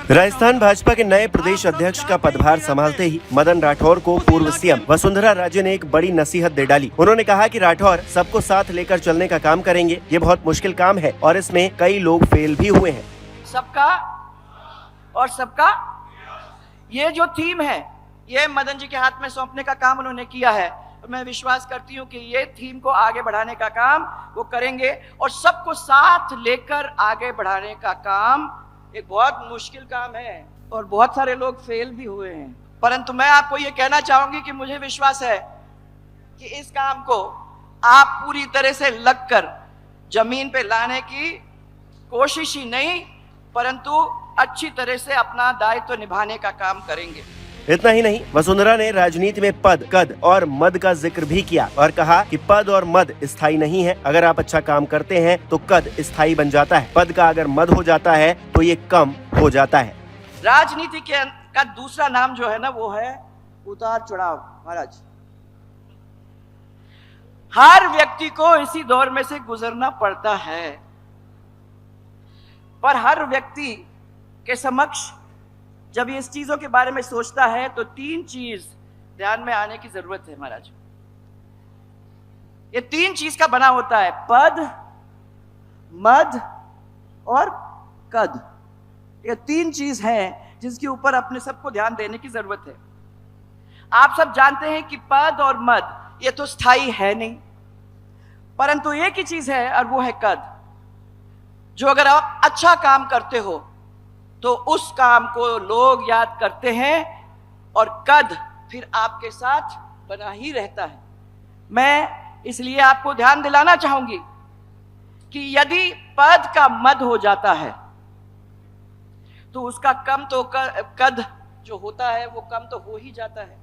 राजस्थान भाजपा के नए प्रदेश अध्यक्ष का पदभार संभालते ही मदन राठौर को पूर्व सीएम वसुंधरा राजे ने एक बड़ी नसीहत दे डाली। उन्होंने कहा कि राठौर सबको साथ लेकर चलने का काम करेंगे। ये बहुत मुश्किल काम है और इसमें कई लोग फेल भी हुए हैं। सबका और सबका ये जो थीम है, ये मदन जी के हाथ में सौंपने का काम उन्होंने किया है। मैं विश्वास करती हूँ कि ये थीम को आगे बढ़ाने का काम वो करेंगे और सबको साथ लेकर आगे बढ़ाने का काम एक बहुत मुश्किल काम है और बहुत सारे लोग फेल भी हुए हैं। परंतु मैं आपको ये कहना चाहूंगी कि मुझे विश्वास है कि इस काम को आप पूरी तरह से लगकर जमीन पे लाने की कोशिश ही नहीं, परंतु अच्छी तरह से अपना दायित्व निभाने का काम करेंगे। इतना ही नहीं, वसुंधरा ने राजनीति में पद, कद और मद का जिक्र भी किया और कहा कि पद और मद स्थायी नहीं है। अगर आप अच्छा काम करते हैं तो कद स्थायी बन जाता है, पद का अगर मद हो जाता है तो ये कम हो जाता है। राजनीति का दूसरा नाम जो है ना, वो है उतार चढ़ाव। महाराज, हर व्यक्ति को इसी दौर में से गुजरना पड़ता है, पर हर व्यक्ति के समक्ष जब ये इस चीजों के बारे में सोचता है तो तीन चीज ध्यान में आने की जरूरत है। महाराज, ये तीन चीज का बना होता है, पद, मद और कद। ये तीन चीज हैं जिसके ऊपर अपने सबको ध्यान देने की जरूरत है। आप सब जानते हैं कि पद और मद ये तो स्थायी है नहीं, परंतु एक ही चीज है और वो है कद। जो अगर आप अच्छा काम करते हो तो उस काम को लोग याद करते हैं और कद फिर आपके साथ बना ही रहता है। मैं इसलिए आपको ध्यान दिलाना चाहूंगी कि यदि पद का मद हो जाता है तो उसका कम तो कद जो होता है वो कम तो हो ही जाता है।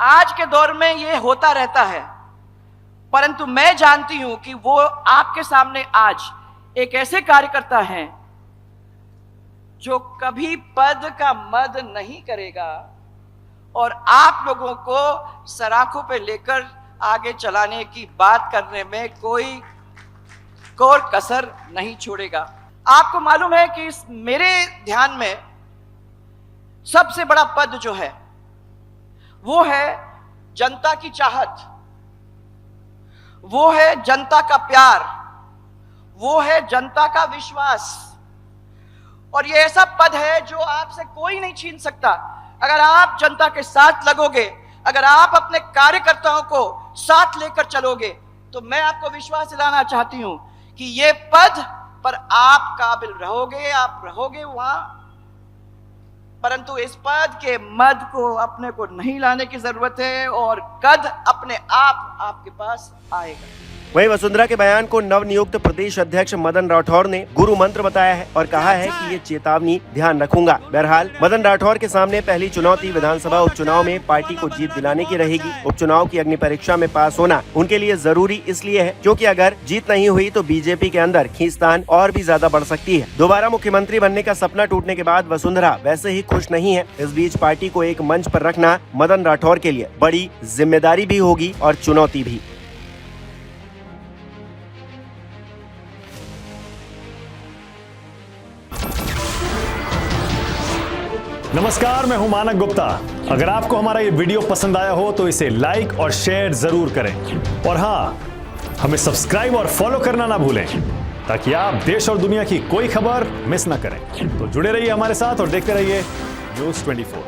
आज के दौर में ये होता रहता है, परंतु मैं जानती हूं कि वो आपके सामने आज एक ऐसे कार्यकर्ता हैं जो कभी पद का मद नहीं करेगा और आप लोगों को सराखों पे लेकर आगे चलाने की बात करने में कोई कसर नहीं छोड़ेगा। आपको मालूम है कि इस मेरे ध्यान में सबसे बड़ा पद जो है वो है जनता की चाहत, वो है जनता का प्यार, वो है जनता का विश्वास। और ये ऐसा पद है जो आपसे कोई नहीं छीन सकता। अगर आप जनता के साथ लगोगे, अगर आप अपने कार्यकर्ताओं को साथ लेकर चलोगे, तो मैं आपको विश्वास दिलाना चाहती हूं कि ये पद पर आप काबिल रहोगे, आप रहोगे वहां, परंतु इस पद के मद को अपने को नहीं लाने की जरूरत है और कद अपने आप आपके पास आएगा। वहीं वसुंधरा के बयान को नवनियुक्त प्रदेश अध्यक्ष मदन राठौर ने गुरु मंत्र बताया है और कहा है कि ये चेतावनी ध्यान रखूंगा। बहरहाल मदन राठौर के सामने पहली चुनौती विधानसभा उपचुनाव में पार्टी को जीत दिलाने की रहेगी। उपचुनाव की अग्नि परीक्षा में पास होना उनके लिए जरूरी इसलिए है क्योंकि अगर जीत नहीं हुई तो बीजेपी के अंदर खींचतान और भी ज्यादा बढ़ सकती है। दोबारा मुख्यमंत्री बनने का सपना टूटने के बाद वसुंधरा वैसे ही खुश नहीं है। इस बीच पार्टी को एक मंच पर रखना मदन राठौर के लिए बड़ी जिम्मेदारी भी होगी और चुनौती भी। नमस्कार, मैं हूं मानक गुप्ता। अगर आपको हमारा ये वीडियो पसंद आया हो तो इसे लाइक और शेयर जरूर करें और हाँ, हमें सब्सक्राइब और फॉलो करना ना भूलें ताकि आप देश और दुनिया की कोई खबर मिस ना करें। तो जुड़े रहिए हमारे साथ और देखते रहिए न्यूज़ 24।